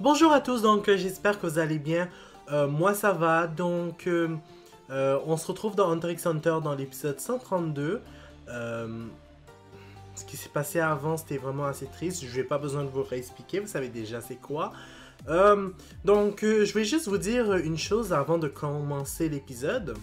Bonjour à tous, donc j'espère que vous allez bien. Moi ça va, donc on se retrouve dans Hunter x Hunter dans l'épisode 132. Euh, ce qui s'est passé avant c'était vraiment assez triste, je n'ai pas besoin de vous réexpliquer, vous savez déjà c'est quoi. Je vais juste vous dire une chose avant de commencer l'épisode.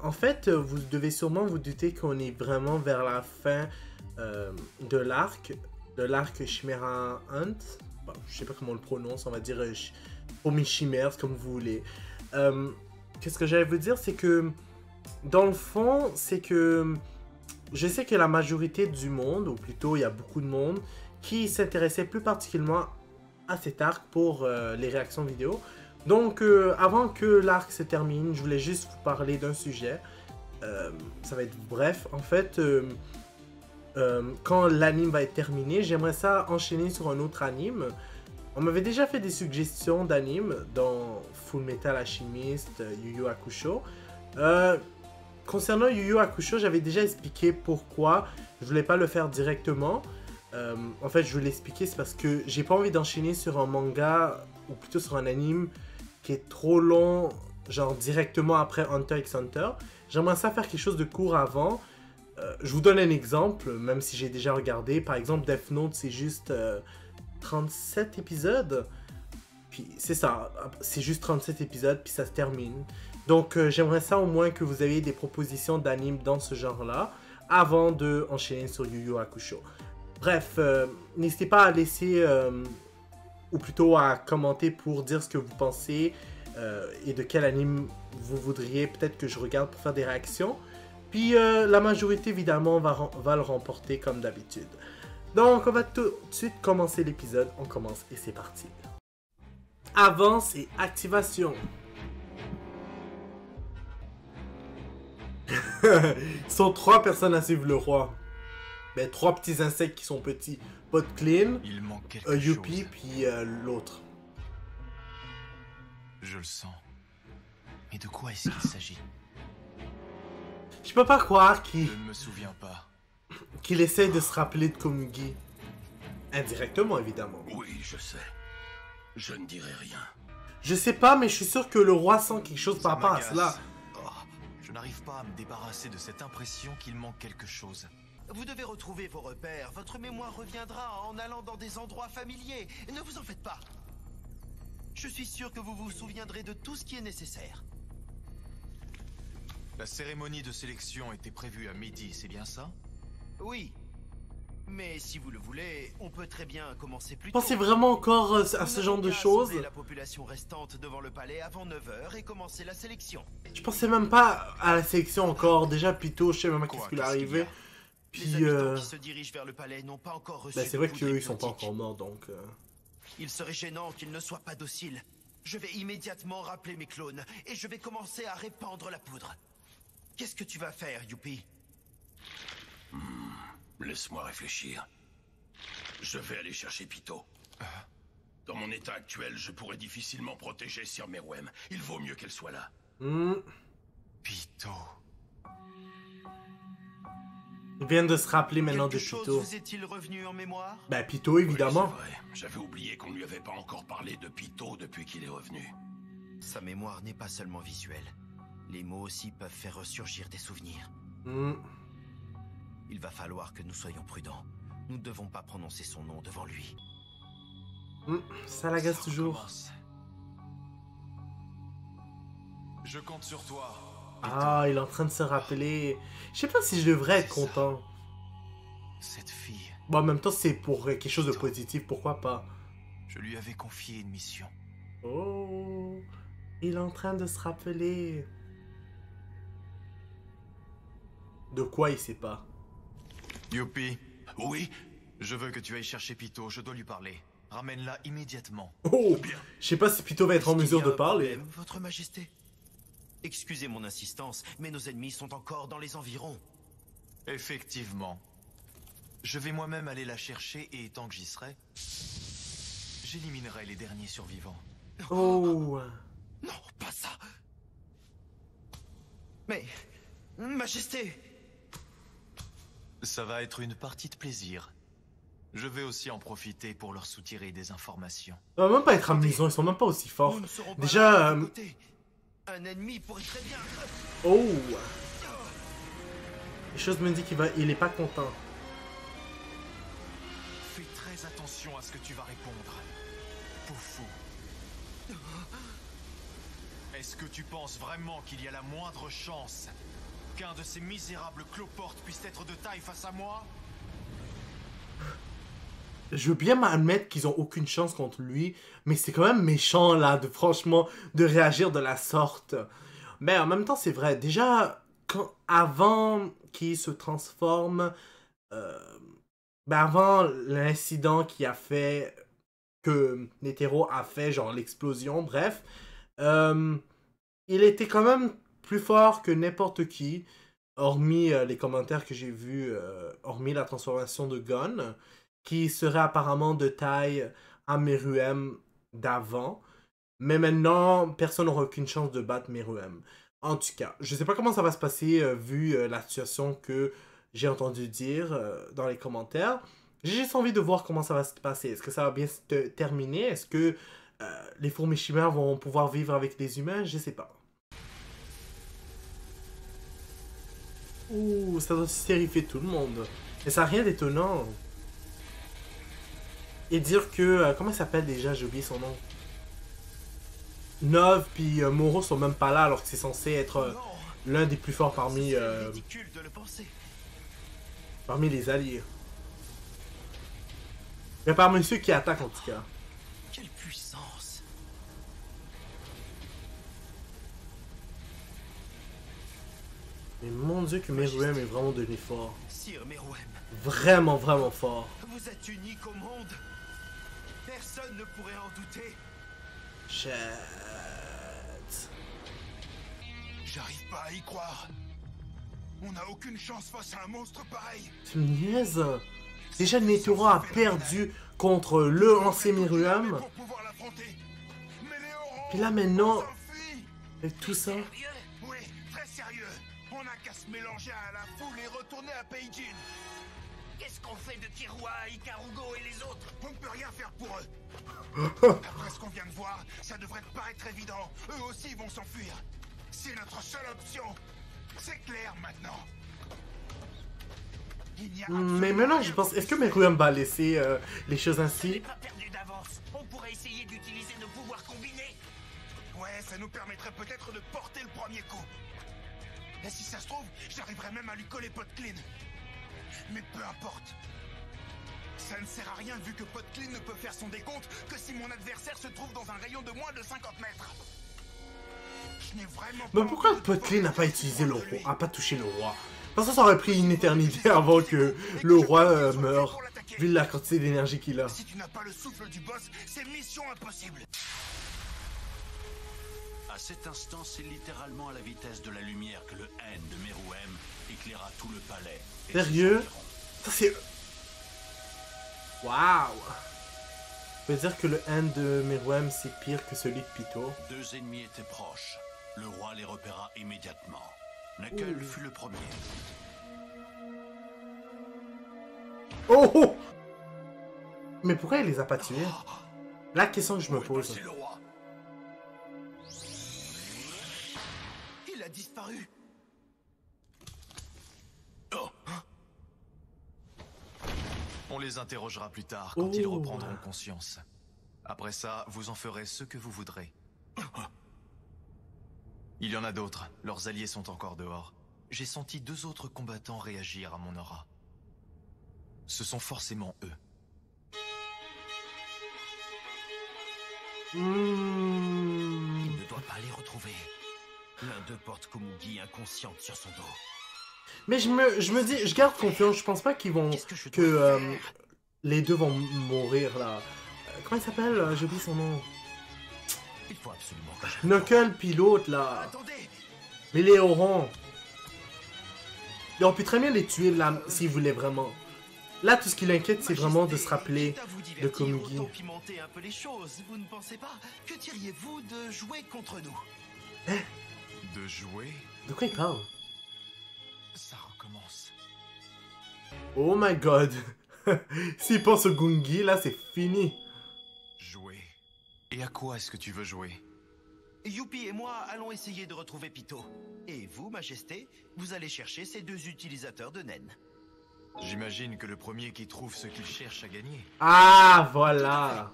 En fait, vous devez sûrement vous douter qu'on est vraiment vers la fin de l'arc Chimera Hunt. Bon, je sais pas comment on le prononce, on va dire pour mes chimères, comme vous voulez. Qu'est-ce que j'allais vous dire, c'est que dans le fond, c'est que je sais que la majorité du monde, ou plutôt il y a beaucoup de monde, qui s'intéressait plus particulièrement à cet arc pour les réactions vidéo. Donc, avant que l'arc se termine, je voulais juste vous parler d'un sujet. Ça va être bref. En fait, quand l'anime va être terminé, j'aimerais ça enchaîner sur un autre anime. On m'avait déjà fait des suggestions d'anime dans Full Metal Alchemist, Yu Yu Hakusho. Concernant Yu Yu Hakusho, j'avais déjà expliqué pourquoi je voulais pas le faire directement. En fait, je voulais l'expliquer, c'est parce que j'ai pas envie d'enchaîner sur un manga, ou plutôt sur un anime qui est trop long, genre directement après Hunter x Hunter. J'aimerais ça faire quelque chose de court avant. Je vous donne un exemple, même si j'ai déjà regardé. Par exemple, Death Note, c'est juste 37 épisodes. Puis c'est ça, c'est juste 37 épisodes, puis ça se termine. Donc j'aimerais ça au moins que vous ayez des propositions d'anime dans ce genre-là, avant de enchaîner sur Yu Yu Hakusho. Bref, n'hésitez pas à laisser, ou plutôt à commenter pour dire ce que vous pensez, et de quel anime vous voudriez peut-être que je regarde pour faire des réactions. Puis la majorité, évidemment, va le remporter comme d'habitude. Donc, on va tout de suite commencer l'épisode. On commence et c'est parti. Avance et activation. Ils sont 3 personnes à suivre le roi. Ben, 3 petits insectes qui sont petits. Pot Clean, Il manque quelque Youpi, chose. puis l'autre. Je le sens. Mais de quoi est-ce qu'il s'agit? Je peux pas croire Je qu'il ne me souviens pas. essaye de se rappeler de Komugi. Indirectement, évidemment. Oui, je sais. Je ne dirai rien. Je sais pas, mais je suis sûr que le roi sent quelque chose par rapport à m'agace. cela. Oh, je n'arrive pas à me débarrasser de cette impression qu'il manque quelque chose. Vous devez retrouver vos repères. Votre mémoire reviendra en allant dans des endroits familiers. Ne vous en faites pas. Je suis sûr que vous vous souviendrez de tout ce qui est nécessaire. La cérémonie de sélection était prévue à midi, c'est bien ça? Oui. Mais si vous le voulez, on peut très bien commencer plus tôt. Pensez vraiment encore à Nous ce genre n'avons de qu'à choses? assembler la population restante devant le palais avant 9 h et commencer la sélection. Je pensais même pas à la sélection encore. Déjà, Pito, je sais même pas qu'est-ce qui lui est Qu'est-ce qu'il y arrivé. a? Les Puis, habitants qui se dirigent vers le palais n'ont pas encore reçu ben, c'est de vrai poudre qu'eux, ils sont pas hypnotique. encore morts, donc... Il serait gênant qu'ils ne soient pas dociles. Je vais immédiatement rappeler mes clones et je vais commencer à répandre la poudre. Qu'est-ce que tu vas faire, Youpi? Laisse-moi réfléchir. Je vais aller chercher Pito. Dans mon état actuel, je pourrais difficilement protéger Sir Meruem. Il vaut mieux qu'elle soit là. Pito. Ils viennent de se rappeler maintenant de Quelque chose Pito. vous est-il revenu en mémoire? Ben, Pito, évidemment. Oui, c'est vrai. J'avais oublié qu'on ne lui avait pas encore parlé de Pito depuis qu'il est revenu. Sa mémoire n'est pas seulement visuelle. Les mots aussi peuvent faire ressurgir des souvenirs. Il va falloir que nous soyons prudents. Nous ne devons pas prononcer son nom devant lui. Ça l'agace Ça toujours. recommence. Je compte sur toi. Ah, il est en train de se rappeler. Je sais pas si je devrais être C'est ça. content. Cette fille, Bon, en même temps, c'est pour quelque chose de positif, pourquoi pas. je lui avais confié une mission. Oh, il est en train de se rappeler. De quoi il sait pas. Youpi, Oui, je veux que tu ailles chercher Pito, je dois lui parler. Ramène-la immédiatement. Oh, je sais pas si Pito va être en Est-ce qu'il mesure y a de un parler. problème, Votre Majesté? Excusez mon insistance, mais nos ennemis sont encore dans les environs. Effectivement. Je vais moi-même aller la chercher et tant que j'y serai, j'éliminerai les derniers survivants. Oh, Non, pas ça. Mais, Majesté, Ça va être une partie de plaisir. Je vais aussi en profiter pour leur soutirer des informations. Ça va même pas être amusant, ils sont même pas aussi forts. Nous ne serons pas Déjà, là, de côté. Un ennemi pourrait très bien... oh! Les choses me disent il est pas content. Fais très attention à ce que tu vas répondre. Poufou. Est-ce que tu penses vraiment qu'il y a la moindre chance qu'un de ces misérables cloportes puisse être de taille face à moi? Je veux bien m'admettre qu'ils ont aucune chance contre lui, mais c'est quand même méchant là, franchement, de réagir de la sorte. Mais en même temps, c'est vrai. Déjà, avant qu'il se transforme, avant l'incident qui a fait que Netero a fait, genre l'explosion, bref, il était quand même plus fort que n'importe qui, hormis les commentaires que j'ai vus, hormis la transformation de Gon, qui serait apparemment de taille à Meruem d'avant. Mais maintenant, personne n'aura aucune chance de battre Meruem. En tout cas, je sais pas comment ça va se passer vu la situation que j'ai entendu dire dans les commentaires. J'ai juste envie de voir comment ça va se passer. Est-ce que ça va bien se terminer? Est-ce que les fourmis chimères vont pouvoir vivre avec les humains? Je sais pas. Ouh, ça doit terrifier tout le monde. Mais ça n'a rien d'étonnant. Et dire que... comment il s'appelle déjà? J'ai oublié son nom. Nov puis Moro sont même pas là alors que c'est censé être l'un des plus forts parmi... ridicule de le penser. parmi les alliés. Mais parmi ceux qui attaquent en tout cas. Quelle puissance! Mais mon dieu que Meruem est vraiment devenu fort. Sire Meruem, Vraiment, vraiment fort. vous êtes unique au monde. Personne ne pourrait en douter. Shit. J'arrive pas à y croire. On n'a aucune chance face à un monstre pareil. Tu me niaises? Déjà, Netero a perdu contre le ancien Meruem. Pour pouvoir l'affronter. Mais les Orons, Puis là maintenant, on s'enfuit. avec tout ça... Oui, très sérieux. On n'a qu'à se mélanger à la foule et retourner à Peijin. Qu'est-ce qu'on fait de Kirua, Ikarugo et les autres? On ne peut rien faire pour eux. Après ce qu'on vient de voir, ça devrait te paraître évident. Eux aussi vont s'enfuir. C'est notre seule option. C'est clair maintenant. Il n'y a Mais maintenant, je pense... Est-ce que Meruem va laisser les choses ainsi? Pas perdu d'avance. On pourrait essayer d'utiliser nos pouvoirs combinés. Ouais, ça nous permettrait peut-être de porter le premier coup. Et si ça se trouve, j'arriverai même à lui coller Potclean. Mais peu importe. Ça ne sert à rien vu que Potclean ne peut faire son décompte que si mon adversaire se trouve dans un rayon de moins de 50 mètres. Je n'ai vraiment Mais pas pourquoi envie de Potclean n'a pas porter utilisé le contre roi, lui. a pas touché le roi? Parce que ça aurait pris une éternité avant que le roi meure, vu la quantité d'énergie qu'il a. Si tu n'as pas le souffle du boss, c'est mission impossible. À cet instant, c'est littéralement à la vitesse de la lumière que le haine de Meruem éclaira tout le palais. Et Sérieux? ses Ça c'est... Waouh! Ça veut dire que le hand de Meruem c'est pire que celui de Pito. environs. Deux ennemis étaient proches. Le roi les repéra immédiatement. Knuckle fut le premier. Oh, oh! Mais pourquoi il les a pas tués? La question que je me Où est pose. passé le roi? Il a disparu. Oh, On les interrogera plus tard quand Oh. ils reprendront conscience. Après ça, vous en ferez ce que vous voudrez. Il y en a d'autres. Leurs alliés sont encore dehors. J'ai senti deux autres combattants réagir à mon aura. Ce sont forcément eux. Il ne doit pas les retrouver. L'un d'eux porte Komugi inconsciente sur son dos. Mais je me dis, je garde confiance. Je pense pas qu'ils vont... Qu'est-ce que je que dois faire? les deux vont mourir là. Comment il s'appelle? J'ai oublié son nom. Il faut absolument que je... Knuckle puis l'autre là. Attendez! Mais les Orons. Ils auraient pu très bien les tuer là s'ils voulaient vraiment. Là, tout ce qui l'inquiète, c'est vraiment de se rappeler quitte à vous de divertir, Komugi. autant pimenter un peu les choses, vous ne pensez pas? Que diriez-vous de jouer contre nous? De jouer, De quoi il parle? ça recommence. Oh my god. S'il pense au Gungi, là, c'est fini. Jouer. Et à quoi est-ce que tu veux jouer? Youpi et moi allons essayer de retrouver Pyto. Et vous, Majesté, vous allez chercher ces deux utilisateurs de Nen. J'imagine que le premier qui trouve ce qu'il cherche a gagné. Ah, voilà.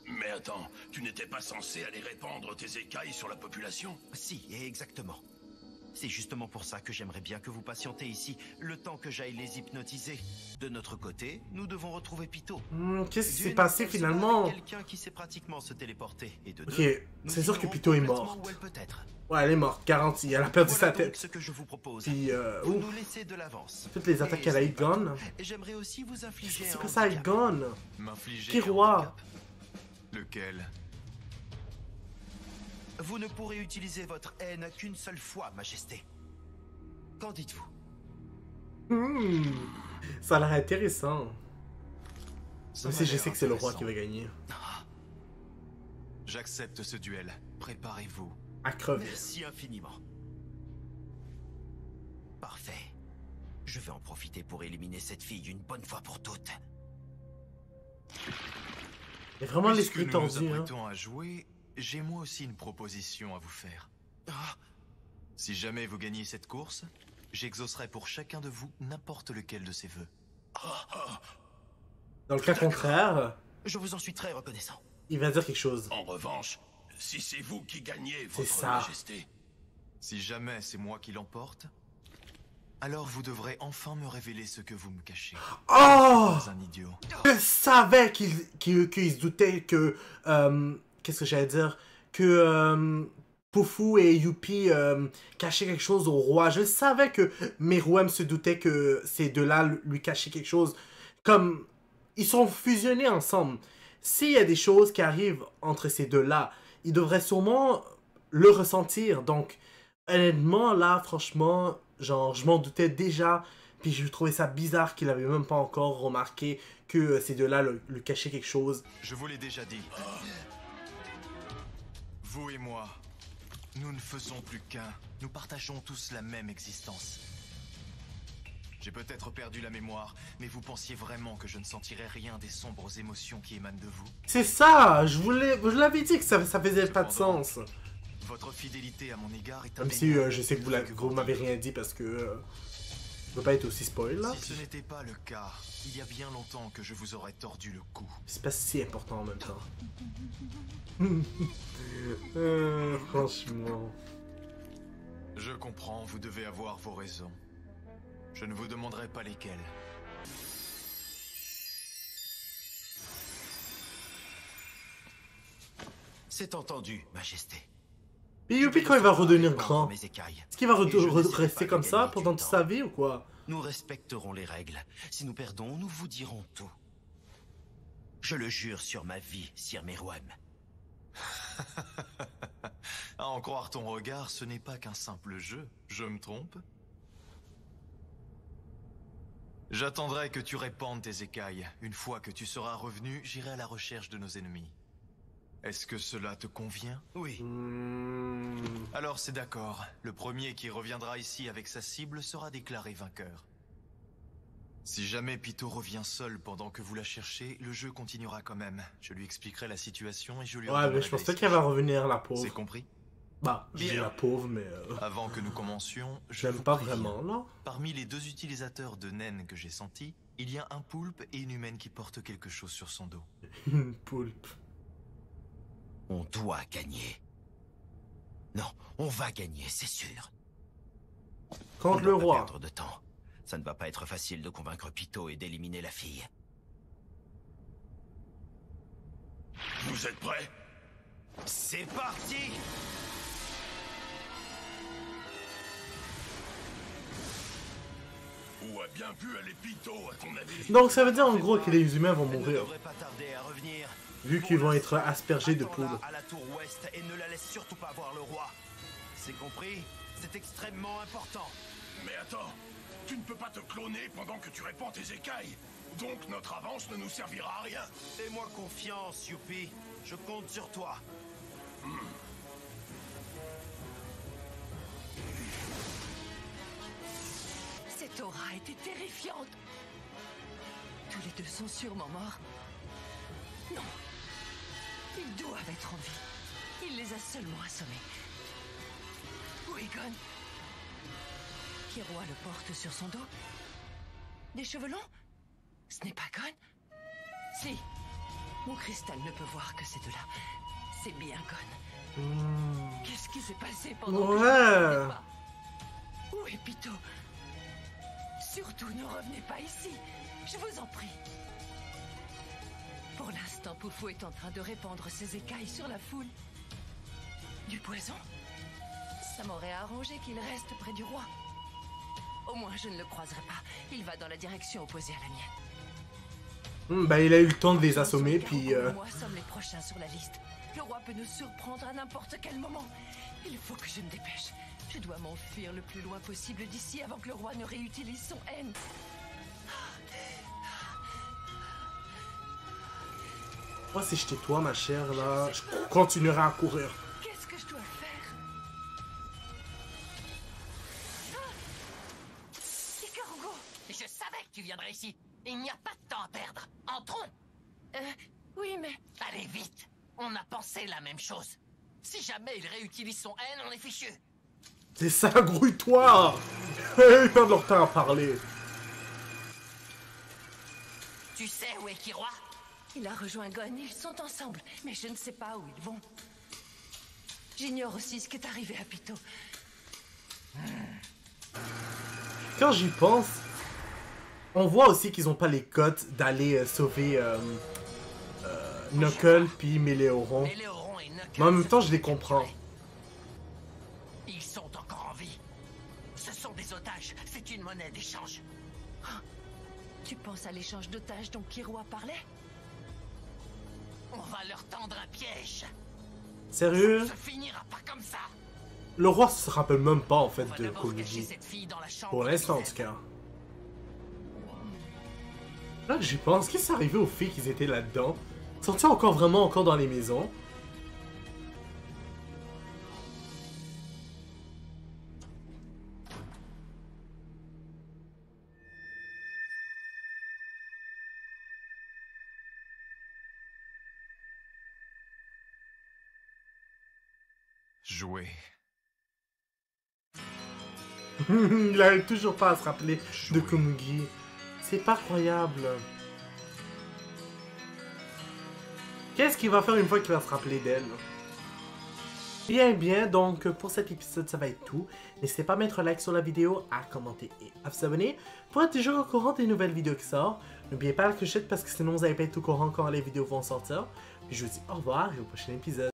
Mais attends, tu n'étais pas censé aller répandre tes écailles sur la population? Si, exactement. C'est justement pour ça que j'aimerais bien que vous patientez ici, le temps que j'aille les hypnotiser. De notre côté, nous devons retrouver Pyto. Qu'est-ce qui s'est D'une, passé elle sera finalement? avec quelqu'un qui sait pratiquement se téléporter. Et de Ok, deux, nous c'est sûr que ignorons Pyto est complètement morte. où elle peut être. Ouais, elle est morte, garantie. Elle a perdu Voilà sa donc tête. ce que je vous propose. Puis, Vous ouf. nous laissez de l'avance. Toutes les attaques qu'elle a eu gone. J'aimerais aussi vous infliger C'est un pas ça, elle handicap. gone. M'infliger Qui un roi? handicap. Lequel? Vous ne pourrez utiliser votre haine qu'une seule fois, Majesté. Qu'en dites-vous? Ça a l'air intéressant. Ça Même m'a si je l'air sais que c'est le roi qui intéressant. va gagner. J'accepte ce duel. Préparez-vous. À crever. Merci infiniment. Parfait. Je vais en profiter pour éliminer cette fille une bonne fois pour toutes. Il y a vraiment Puisque l'esprit nous tordu, nous hein. apprêtons à jouer, j'ai moi aussi une proposition à vous faire. Ah, Si jamais vous gagnez cette course, j'exaucerai pour chacun de vous n'importe lequel de ces vœux. Dans le cas contraire, je vous en suis très reconnaissant. il va dire quelque chose. En revanche, si c'est vous qui gagnez, C'est votre ça. Majesté, Si jamais c'est moi qui l'emporte, alors vous devrez enfin me révéler ce que vous me cachez. Oh! Pas un idiot. Je savais qu'il se doutait que... qu'est-ce que j'allais dire? Que Poufou et Youpi cachaient quelque chose au roi. Je savais que Meruem se doutait que ces deux-là lui cachaient quelque chose. Comme... Ils sont fusionnés ensemble. S'il y a des choses qui arrivent entre ces deux-là, ils devraient sûrement le ressentir. Donc, honnêtement, là, franchement, genre, je m'en doutais déjà. Puis je trouvais ça bizarre qu'il avait même pas encore remarqué que ces deux-là lui cachaient quelque chose. Je vous l'ai déjà dit. Vous et moi, nous ne faisons plus qu'un. Nous partageons tous la même existence. J'ai peut-être perdu la mémoire, mais vous pensiez vraiment que je ne sentirais rien des sombres émotions qui émanent de vous? C'est ça! Je l'avais dit que ça faisait pas de Cependant, sens. Votre fidélité à mon égard est Même si indéniable. je sais que vous m'avez rien dit parce que... je veux pas être aussi spoil là. Si ce n'était pas le cas, il y a bien longtemps que je vous aurais tordu le cou. C'est pas si important en même temps. Franchement. Je comprends, vous devez avoir vos raisons. Je ne vous demanderai pas lesquelles. C'est entendu, Majesté. Et Youpi, quand il va redevenir Répandre grand, mes écailles. est-ce qu'il va Et je n'essaierai rester pas comme de ça gagner pendant du toute temps. sa vie ou quoi? Nous respecterons les règles. Si nous perdons, nous vous dirons tout. Je le jure sur ma vie, Sir Meruem. À en croire ton regard, ce n'est pas qu'un simple jeu. Je me trompe? J'attendrai que tu répandes tes écailles. Une fois que tu seras revenu, j'irai à la recherche de nos ennemis. Est-ce que cela te convient? Oui. Alors c'est d'accord. Le premier qui reviendra ici avec sa cible sera déclaré vainqueur. Si jamais Pyto revient seul pendant que vous la cherchez, le jeu continuera quand même. Je lui expliquerai la situation et je lui Ouais, ordonnerai mais je pense pas d'aller qu'elle va revenir, la se- C'est pauvre. compris? Bah, je dis Bien. la pauvre, mais... Avant que nous commencions, je j'aime vous pas préviens. vraiment, là. Parmi les deux utilisateurs de naines que j'ai sentis, il y a un poulpe et une humaine qui portent quelque chose sur son dos. Une poulpe. On doit gagner. Non, on va gagner, c'est sûr. On Contre ne le doit pas roi. perdre de temps. Ça ne va pas être facile de convaincre Pyto et d'éliminer la fille. vous êtes prêts? C'est parti! Où a bien pu aller Pyto, à ton avis? Donc ça veut dire en gros que les humains vont Elle ne mourir. devrait pas tarder à revenir. Vu qu'ils vont être aspergés de Attends-la poudre. à la tour ouest et ne la laisse surtout pas voir le roi. C'est compris? C'est extrêmement important. Mais attends, tu ne peux pas te cloner pendant que tu répands tes écailles. Donc notre avance ne nous servira à rien. Fais-moi confiance, Youpi. Je compte sur toi. Cette aura était terrifiante. Tous les deux sont sûrement morts. Non. Ils doivent être en vie. Il les a seulement assommés. Où est Gon? Killua le porte sur son dos. Des cheveux longs? Ce n'est pas Gon? Si. Mon cristal ne peut voir que ces deux-là. C'est bien Gon. Qu'est-ce qui s'est passé pendant que je ne savais pas? Où est Pitou? Surtout ne revenez pas ici. Je vous en prie. Pour l'instant, Poufou est en train de répandre ses écailles sur la foule. Du poison? Ça m'aurait arrangé qu'il reste près du roi. Au moins, je ne le croiserai pas. Il va dans la direction opposée à la mienne. Bah, il a eu le temps de les assommer, puis... Moi sommes les prochains sur la liste. Le roi peut nous surprendre à n'importe quel moment. Il faut que je me dépêche. Je dois m'enfuir le plus loin possible d'ici avant que le roi ne réutilise son haine. Moi, si j'étais toi, ma chère, là, je continuerai à courir. Qu'est-ce que je dois faire? Ikarugo! Je savais que tu viendrais ici. Il n'y a pas de temps à perdre. Entrons. Oui, mais... Allez, vite. On a pensé la même chose. Si jamais il réutilise son haine, on est fichu. C'est ça, grouille-toi! Ils perdent leur temps à parler. Tu sais où est Killua? Il a rejoint Gon, ils sont ensemble, mais je ne sais pas où ils vont. J'ignore aussi ce qui est arrivé à Pitou. Quand j'y pense, on voit aussi qu'ils ont pas les cotes d'aller sauver Knuckle puis Méléoron. Méléoron et Knuckles Mais en même temps, je se les font comprends. capturer. Ils sont encore en vie. Ce sont des otages. C'est une monnaie d'échange. Tu penses à l'échange d'otages dont Killua parlait? On va leur tendre un piège. Sérieux? Ça finira pas comme ça. Le roi se rappelle même pas en fait On va de d'abord cacher Komugi. cette fille dans la chambre Pour l'instant en de tout cas. Là que j'y pense, qu'est-ce qui est arrivé aux filles qui étaient là-dedans? Sont-ils encore vraiment encore dans les maisons? Jouer. Il arrive toujours pas à se rappeler de Komugi. C'est pas croyable. Qu'est-ce qu'il va faire une fois qu'il va se rappeler d'elle? Bien, donc pour cet épisode, ça va être tout. N'hésitez pas à mettre un like sur la vidéo, à commenter et à vous abonner pour être toujours au courant des nouvelles vidéos qui sortent. N'oubliez pas la clochette parce que sinon vous n'allez pas être au courant quand les vidéos vont sortir. Puis je vous dis au revoir et au prochain épisode.